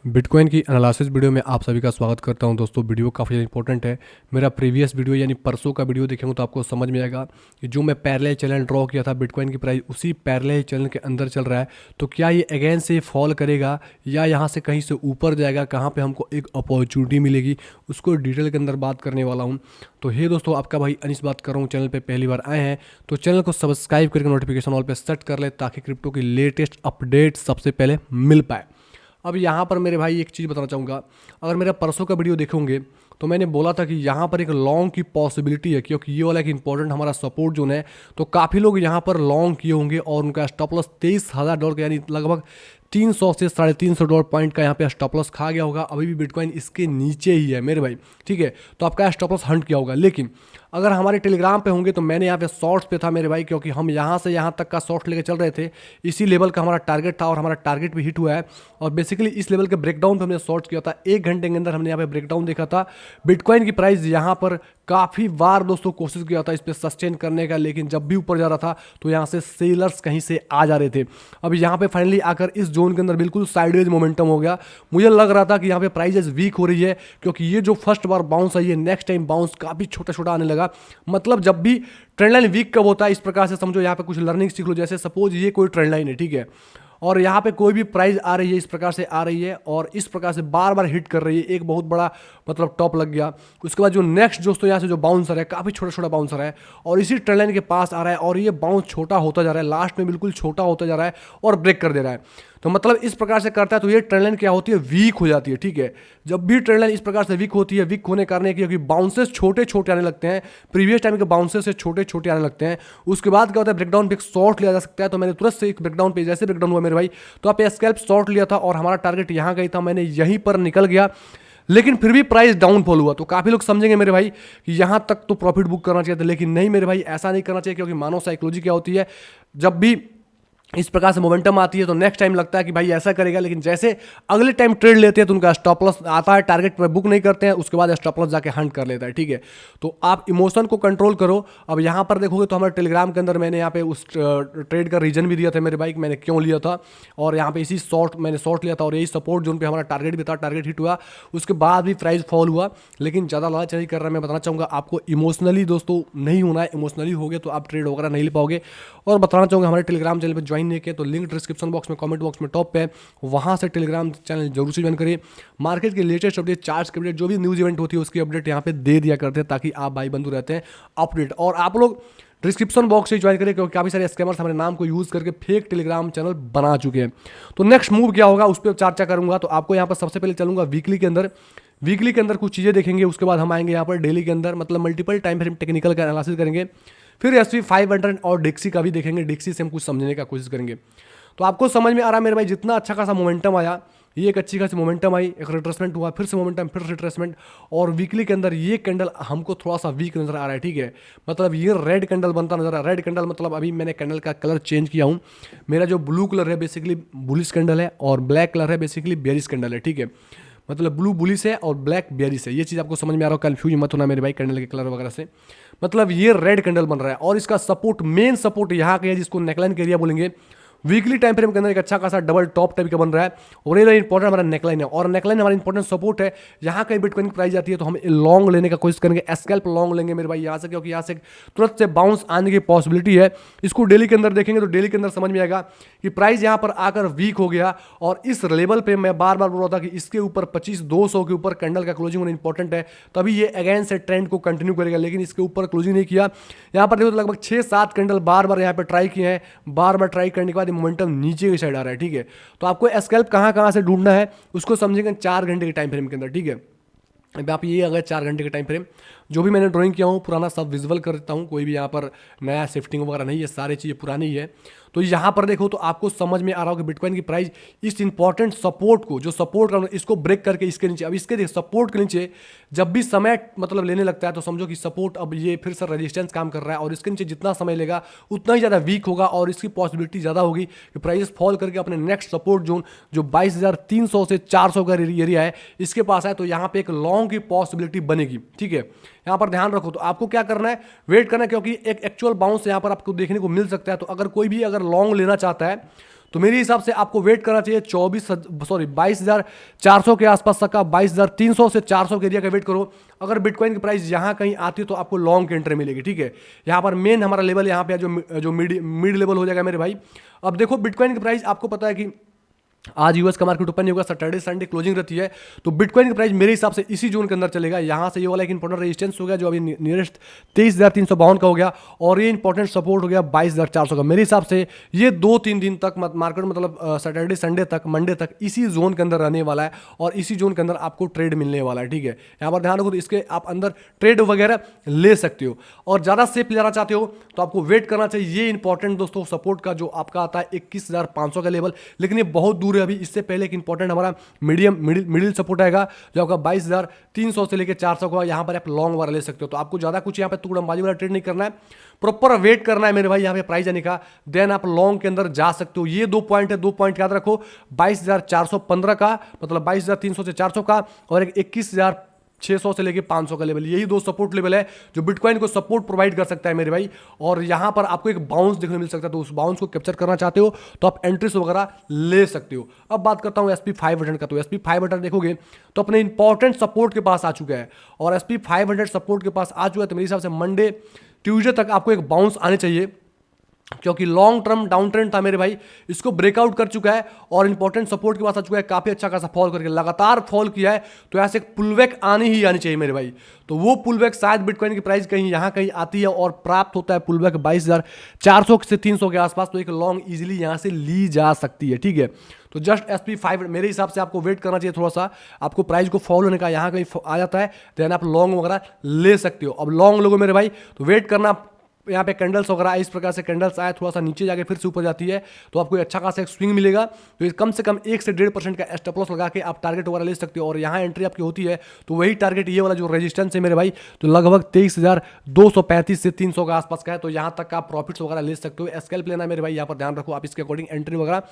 Bitcoin की analysis video में आप सभी का स्वागत करता हूं। दोस्तों वीडियो काफ़ी इंपॉर्टेंट है। मेरा प्रीवियस वीडियो यानी परसों का वीडियो देखेंगे तो आपको समझ में आएगा कि जो मैं पैरेलल चैनल ड्रॉ किया था बिटकॉइन की प्राइस उसी पैरेलल चैनल के अंदर चल रहा है। तो क्या ये अगेन से फॉल करेगा या यहाँ से कहीं से ऊपर जाएगा, कहाँ पर हमको एक अपॉर्चुनिटी मिलेगी, उसको डिटेल के अंदर बात करने वाला हूँ। तो हे दोस्तों, आपका भाई अनिस बात कर रहा हूँ। चैनल पर पहली बार आए हैं तो चैनल को सब्सक्राइब करके नोटिफिकेशन ऑल पर सेट कर ले ताकि क्रिप्टो की लेटेस्ट अपडेट सबसे पहले मिल पाए। अब यहाँ पर मेरे भाई एक चीज़ बताना चाहूँगा। अगर मेरा परसों का वीडियो देखोगे तो मैंने बोला था कि यहाँ पर एक लॉन्ग की पॉसिबिलिटी है, क्योंकि ये वाला एक इंपॉर्टेंट हमारा सपोर्ट जोन है। तो काफ़ी लोग यहाँ पर लॉन्ग किए होंगे और उनका स्टॉप लॉस $23,000 का यानी लगभग 300 से $350 पॉइंट का यहाँ पे स्टॉप लॉस खा गया होगा। अभी भी बिटकॉइन इसके नीचे ही है मेरे भाई, ठीक है। तो आपका स्टॉप लॉस हंट किया होगा। लेकिन अगर हमारे टेलीग्राम पे होंगे तो मैंने यहाँ पे शॉर्ट्स पे था मेरे भाई, क्योंकि हम यहाँ से यहाँ तक का शॉर्ट लेके चल रहे थे। इसी लेवल का हमारा टारगेट था और हमारा टारगेट भी हिट हुआ है। और बेसिकली इस लेवल के ब्रेकडाउन पे हमने शॉर्ट किया था। 1 घंटे के अंदर हमने यहाँ पे ब्रेकडाउन देखा था। बिटकॉइन की प्राइस यहाँ पर काफ़ी बार दोस्तों कोशिश किया था इस पर सस्टेन करने का, लेकिन जब भी ऊपर जा रहा था तो यहाँ से सेलर्स कहीं से आ जा रहे थे। अब यहाँ पे फाइनली आकर इस जोन के अंदर बिल्कुल साइडवेज मोमेंटम हो गया। मुझे लग रहा था कि यहाँ पे प्राइजेस वीक हो रही है, क्योंकि ये जो फर्स्ट बार बाउंस आई है, नेक्स्ट टाइम बाउंस काफ़ी छोटा छोटा आने लगा। मतलब जब भी ट्रेंड लाइन वीक कब होता है, इस प्रकार से समझो यहाँ पे कुछ लर्निंग सीख लो। जैसे सपोज ये कोई ट्रेंड लाइन है, ठीक है, और यहाँ पे कोई भी प्राइस आ रही है, इस प्रकार से आ रही है और इस प्रकार से बार बार हिट कर रही है, एक बहुत बड़ा मतलब टॉप लग गया। उसके बाद जो नेक्स्ट दोस्तों यहाँ से जो बाउंसर है, काफ़ी छोटा छोटा बाउंसर है और इसी ट्रेंड लाइन के पास आ रहा है और ये बाउंस छोटा होता जा रहा है, लास्ट में बिल्कुल छोटा होता जा रहा है और ब्रेक कर दे रहा है। तो मतलब इस प्रकार से करता है तो ये ट्रेंड लाइन क्या होती है, वीक हो जाती है, ठीक है। जब भी ट्रेंड लाइन इस प्रकार से वीक होती है, वीक होने के कारण है क्योंकि बाउंसेस छोटे छोटे आने लगते हैं, प्रीवियस टाइम के बाउंसेस से छोटे छोटे आने लगते हैं। उसके बाद क्या होता है, ब्रेकडाउन पे एक शॉर्ट लिया जा सकता है। तो मैंने तुरंत से एक ब्रेकडाउन पे, जैसे ब्रेकडाउन हुआ मेरे भाई, तो आप स्कैल्प शॉर्ट लिया था और हमारा टारगेट यहाँ गई था, मैंने यहीं पर निकल गया। लेकिन फिर भी प्राइस डाउनफॉल हुआ। तो काफ़ी लोग समझेंगे मेरे भाई कि यहाँ तक तो प्रॉफिट बुक करना चाहिए था, लेकिन नहीं मेरे भाई, ऐसा नहीं करना चाहिए। क्योंकि मानव साइकोलॉजी क्या होती है, जब भी इस प्रकार से मोमेंटम आती है तो नेक्स्ट टाइम लगता है कि भाई ऐसा करेगा, लेकिन जैसे अगले टाइम ट्रेड लेते हैं तो उनका स्टॉप लॉस आता है, टारगेट पर बुक नहीं करते हैं, उसके बाद स्टॉप लॉस जाके हंट कर लेता है, ठीक है। तो आप इमोशन को कंट्रोल करो। अब यहाँ पर देखोगे तो हमारे टेलीग्राम के अंदर मैंने यहाँ पे उस ट्रेड का रीजन भी दिया था मेरे भाई, मैंने क्यों लिया था। और यहाँ पे इसी शॉर्ट मैंने शॉर्ट लिया था और यही सपोर्ट जोन पे हमारा टारगेट भी था, टारगेट हिट हुआ। उसके बाद भी प्राइस फॉल हुआ, लेकिन ज़्यादा लालच नहीं कर रहा। मैं बताना चाहूँगा आपको, इमोशनली दोस्तों नहीं होना है। इमोशनली हो गए तो आप ट्रेड वगैरह नहीं ले पाओगे। और बताना चाहूँगा, हमारे टेलीग्राम चैनल पर ज्वाइन नहीं किया तो लिंक डिस्क्रिप्शन बॉक्स में, कमेंट बॉक्स में टॉप पे है, वहाँ से टेलीग्राम चैनल जरूर से ज्वाइन करिए। मार्केट की लेटेस्ट अपडेट, चार्ट्स की अपडेट, जो भी न्यूज़ इवेंट होती है उसकी अपडेट यहाँ पे दे दिया करते हैं, ताकि आप भाई बंधु रहते हैं अपडेट। और आप लोग डिस्क्रिप्शन बॉक्स से ज्वाइन करिए, क्योंकि काफ़ी सारे स्कैमर्स हमारे नाम को यूज़ करके फेक टेलीग्राम चैनल बना चुके हैं। तो नेक्स्ट मूव क्या होगा उस पर चर्चा करूंगा। तो आपको यहाँ पर सबसे पहले चलूंगा वीकली के अंदर। वीकली के अंदर कुछ चीज़ें देखेंगे, उसके बाद हम आएंगे यहाँ पर डेली के अंदर, मतलब मल्टीपल टाइम फिर हम टेक्निकल का एनालिसिस करेंगे। फिर एसपी 500 और डिक्सी का भी देखेंगे, डिक्सी से हम कुछ समझने का कोशिश करेंगे। तो आपको समझ में आ रहा है मेरे भाई, जितना अच्छा खासा मोमेंटम आया, ये एक अच्छी खासी मोमेंटम आई, एक रिट्रेसमेंट हुआ, फिर से मोमेंटम, फिर रिट्रेसमेंट। और वीकली के अंदर ये कैंडल हमको थोड़ा सा वीक नजर आ रहा है, ठीक है। मतलब ये रेड कैंडल बनता नजर आ रहा है। रेड कैंडल मतलब अभी मैंने कैंडल का कलर चेंज किया हूँ। मेरा जो ब्लू कलर है बेसिकली बुलिश कैंडल है और ब्लैक कलर है बेसिकली बेरिश कैंडल है, ठीक है। मतलब ब्लू बुलिश है और ब्लैक बेरिश है। ये चीज़ आपको समझ में आ रहा हो, कंफ्यूज मत होना मेरे भाई कैंडल के कलर वगैरह से। मतलब ये रेड कैंडल बन रहा है और इसका सपोर्ट, मेन सपोर्ट यहाँ का है, जिसको नेकलाइन के एरिया बोलेंगे। वीकली टाइम फ्रेम के अंदर एक अच्छा खासा डबल टॉप टाइप का बन रहा है और ये इंपॉर्टेंट हमारा नेकलाइन है। और नेकलाइन हमारा इंपॉर्टेंट सपोर्ट है। यहाँ कहीं बिटकॉइन की प्राइस जाती है तो हम लॉन्ग लेने का कोशिश करेंगे, स्कैल्प लॉन्ग लेंगे मेरे भाई यहाँ से, क्योंकि यहाँ से तुरंत से बाउंस आने की पॉसिबिलिटी है। इसको डेली के अंदर देखेंगे तो डेली के अंदर समझ में आएगा कि प्राइस यहाँ पर आकर वीक हो गया। और इस लेवल पे मैं बार बार बोल रहा था कि इसके ऊपर 25,200 के ऊपर कैंडल का क्लोजिंग होना इंपॉर्टेंट है, तभी ये अगेन से ट्रेंड को कंटिन्यू करेगा। लेकिन इसके ऊपर क्लोजिंग नहीं किया। यहाँ पर देखो तो लगभग 6-7 कैंडल बार बार यहाँ पे ट्राई किए हैं। बार बार ट्राई करने के बाद मोमेंटम नीचे की साइड आ रहा है, ठीक है। तो आपको स्कैल्प कहां कहां से ढूंढना है उसको समझेंगे 4 घंटे के टाइम फ्रेम के अंदर, ठीक है। अब आप ये अगर 4 घंटे के टाइम फ्रेम, जो भी मैंने ड्राइंग किया हूँ पुराना सब विजुअल कर देता हूँ, कोई भी यहाँ पर नया शिफ्टिंग वगैरह नहीं है, सारी चीज़ें पुरानी ही है। तो यहाँ पर देखो तो आपको समझ में आ रहा हो कि बिटकॉइन की प्राइस इस इंपॉर्टेंट सपोर्ट को, जो सपोर्ट का, इसको ब्रेक करके इसके नीचे, अब इसके सपोर्ट के नीचे जब भी समय मतलब लेने लगता है तो समझो कि सपोर्ट अब ये फिर से रेजिस्टेंस काम कर रहा है और इसके नीचे जितना समय लेगा उतना ही ज़्यादा वीक होगा और इसकी पॉसिबिलिटी ज़्यादा होगी कि प्राइस फॉल करके अपने नेक्स्ट सपोर्ट जोन जो 22,300 से 400 का एरिया है इसके पास है। तो यहाँ पे एक लॉन्ग की पॉसिबिलिटी बनेगी, ठीक है। यहाँ पर ध्यान रखो। तो आपको क्या करना है, वेट करना है, क्योंकि एक एक्चुअल बाउंस यहाँ पर आपको देखने को मिल सकता है। तो अगर कोई भी अगर लॉन्ग लेना चाहता है तो मेरे हिसाब से आपको वेट करना चाहिए 22,400 के आसपास तक का, 22,300 से 400 के एरिया का वेट करो। अगर बिटकॉइन की प्राइस यहाँ कहीं आती है तो आपको लॉन्ग की एंट्री मिलेगी, ठीक है। यहाँ पर मेन हमारा लेवल यहाँ पे जो मिड लेवल हो जाएगा मेरे भाई। अब देखो बिटकॉइन की प्राइस आपको पता है कि आज यूएस का मार्केट ओपन नहीं होगा, सैटरडे संडे क्लोजिंग रहती है, तो बिटकॉइन की प्राइस मेरे हिसाब से इसी जोन के अंदर चलेगा। यहाँ से ये वाला एक इंपॉर्टेंट रेजिस्टेंस हो गया जो अभी नियरेस्ट 23,352 का हो गया, और ये इंपॉर्टेंट सपोर्ट हो गया 22,400 का। मेरे हिसाब से ये 2-3 दिन तक मार्केट मतलब सैटरडे संडे तक मंडे तक इसी जोन के अंदर रहने वाला है, और इसी जोन के अंदर आपको ट्रेड मिलने वाला है, ठीक है। यहाँ पर ध्यान रखो, तो इसके आप अंदर ट्रेड वगैरह ले सकते हो, और ज़्यादा सेफ जाना चाहते हो तो आपको वेट करना चाहिए। ये इंपॉर्टेंट दोस्तों सपोर्ट का जो आपका आता है 21,500 का लेवल, लेकिन ये बहुत दूर है अभी। इससे पहले एक इंपॉर्टेंट हमारा मिडिल सपोर्ट आएगा जो आपका 22,300 से लेकर 400 का। यहाँ पर आप लॉन्ग वाला ले सकते हो, तो आपको ज़्यादा कुछ यहाँ पे तुड़मबाजी वाला ट्रेड नहीं करना है, प्रॉपर वेट करना है मेरे भाई यहाँ पे प्राइस आने का, देन आप लॉन्ग के अंदर जा सकते हो। ये 2 पॉइंट है, 2 पॉइंट याद रखो, 22,415 का मतलब 22,300 से 400 का, और एक 21,600 से लेके 500 का लेवल। यही 2 सपोर्ट लेवल है जो बिटकॉइन को सपोर्ट प्रोवाइड कर सकता है मेरे भाई। और यहाँ पर आपको एक बाउंस देखने को मिल सकता है, तो उस बाउंस को कैप्चर करना चाहते हो तो आप एंट्रीज वगैरह ले सकते हो। अब बात करता हूँ SP 500 का, तो SP 500 देखोगे तो अपने इंपॉर्टेंट सपोर्ट के पास आ चुका है, और SP 500 सपोर्ट के पास आ चुका है, तो मेरे हिसाब से मंडे ट्यूजडे तक आपको एक बाउंस आने चाहिए, क्योंकि लॉन्ग टर्म डाउन ट्रेंड था मेरे भाई, इसको ब्रेकआउट कर चुका है और इंपॉर्टेंट सपोर्ट के पास आ चुका है। काफी अच्छा खासा फॉल करके लगातार फॉल किया है, तो ऐसे पुलबैक आनी ही आनी चाहिए मेरे भाई। तो वो पुलबैक शायद बिटकॉइन की प्राइस कहीं यहाँ कहीं आती है और प्राप्त होता है पुलबैक 22,400 से 300 के आसपास, तो एक लॉन्ग इजीली यहाँ से ली जा सकती है, ठीक है। तो जस्ट SP 500 मेरे हिसाब से आपको वेट करना चाहिए थोड़ा सा, आपको प्राइस को फॉलो होने का यहाँ कहीं आ जाता है, देन आप लॉन्ग वगैरह ले सकते हो। अब लॉन्ग लोगो मेरे भाई तो वेट करना, यहाँ पे कैंडल्स वगैरह इस प्रकार से कैंडल्स आए, थोड़ा सा नीचे जाके फिर से ऊपर जाती है, तो आपको अच्छा खासा एक स्विंग मिलेगा। तो ये कम से कम 1 से 1.5% का स्टॉप लॉस लगा के आप टारगेट वगैरह ले सकते हो, और यहाँ एंट्री आपकी होती है तो वही टारगेट ये वाला जो रेजिस्टेंस है मेरे भाई, तो लगभग 23,235 से 300 के आसपास का है, तो यहाँ तक आप प्रॉफिट्स वगैरह ले सकते हो। स्कैल्प लेना है मेरे भाई, यहाँ पर ध्यान रखो, आप इसके अकॉर्डिंग एंट्री वगैरह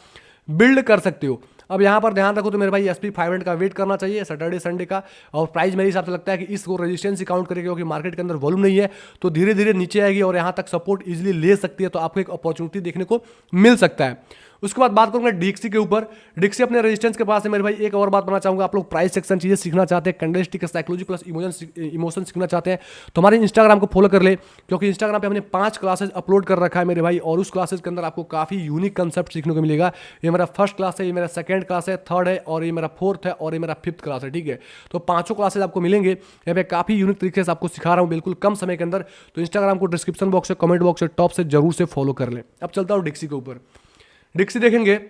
बिल्ड कर सकते हो। अब यहाँ पर ध्यान रखो तो मेरे भाई SP 500 का वेट करना चाहिए सैटरडे संडे का, और प्राइस मेरे हिसाब से लगता है कि इसको रेजिस्टेंस काउंट करेगी, क्योंकि मार्केट के अंदर वॉल्यूम नहीं है, तो धीरे धीरे नीचे आएगी और यहाँ तक सपोर्ट इजीली ले सकती है, तो आपको एक अपॉर्चुनिटी देखने को मिल सकता है। उसके बाद बात करूंगा DXY के ऊपर। DXY अपने रेजिस्टेंस के पास है मेरे भाई। एक और बात बताना चाहूंगा, आप लोग प्राइस सेक्शन चीजें सीखना चाहते हैं, कैंडलस्टिक साइकोलॉजी प्लस इमोशन सीखना चाहते हैं, तो हमारे इंस्टाग्राम को फॉलो कर ले, क्योंकि इंस्टाग्राम पे हमने 5 क्लासेज अपलोड कर रखा है मेरे भाई, और उस क्लासेज के अंदर आपको काफी यूनिक कंसेप्ट सीखने को मिलेगा। ये मेरा फर्स्ट क्लास है, ये मेरा सेकंड क्लास है, थर्ड है, और ये मेरा फोर्थ है, और ये मेरा 5th क्लास है, ठीक है। तो 5 क्लासेज आपको मिलेंगे यहाँ पे, काफी यूनिक तरीके से आपको सिखा रहा हूँ बिल्कुल कम समय के अंदर। तो इंस्टाग्राम को डिस्क्रिप्शन बॉक्स से, कमेंट बॉक्स से, टॉप से जरूर से फॉलो कर ले। अब चलता हूँ DXY के ऊपर। DXY देखेंगे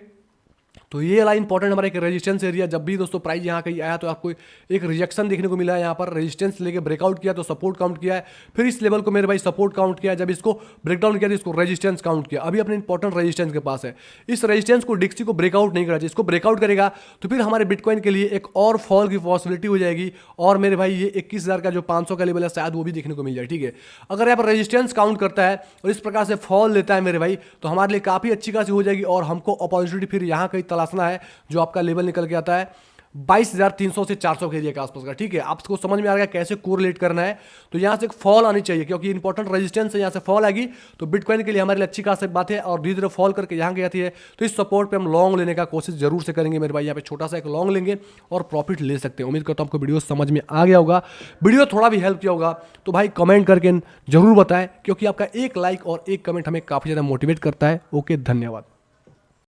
तो ये वाला इंपॉर्टेंट हमारा एक रेजिस्टेंस एरिया, जब भी दोस्तों प्राइस यहाँ कहीं आया तो आपको एक रिजेक्शन देखने को मिला है, यहाँ पर रेजिस्टेंस लेके ब्रेकआउट किया तो सपोर्ट काउंट किया है, फिर इस लेवल को मेरे भाई सपोर्ट काउंट किया है, जब इसको ब्रेकडाउन किया तो इसको रेजिस्टेंस काउंट किया। अभी अपने इंपॉर्टेंट रेजिस्टेंस के पास है, इस रेजिस्टेंस को DXY को ब्रेकआउट नहीं करना चाहिए, इसको ब्रेकआउट करेगा तो फिर हमारे बिटकॉइन के लिए एक और फॉल की पॉसिबिलिटी हो जाएगी, और मेरे भाई ये 21,000 का जो 500 का लेवल है शायद वो भी देखने को मिल जाए, ठीक है। अगर यहाँ पर रेजिस्टेंस काउंट करता है और इस प्रकार से फॉल लेता है मेरे भाई, तो हमारे लिए काफी अच्छी खासी हो जाएगी, और हमको अपॉर्चुनिटी फिर यहाँ कहीं तलाशना है जो आपका लेवल निकल के आता है 22,300 से 400 के एरिया के आसपास का, ठीक है। आपको समझ में आ गया कैसे कोरिलेट करना है। तो यहां से एक फॉल आनी चाहिए, क्योंकि इंपॉर्टेंट रेजिस्टेंस है, यहां से फॉल आएगी तो बिटकॉइन के लिए हमारे लिए अच्छी खासी बात है, और धीरे धीरे फॉल करके यहां गई आती है, तो इस सपोर्ट पे हम लॉन्ग लेने का कोशिश जरूर से करेंगे मेरे भाई। यहाँ पे छोटा सा एक लॉन्ग लेंगे और प्रॉफिट ले सकते हैं। उम्मीद करता हूं आपको वीडियो समझ में आ गया होगा, वीडियो थोड़ा भी हेल्प किया होगा तो भाई कमेंट करके जरूर बताएं, क्योंकि आपका एक लाइक और एक कमेंट हमें काफी ज्यादा मोटिवेट करता है। ओके, धन्यवाद।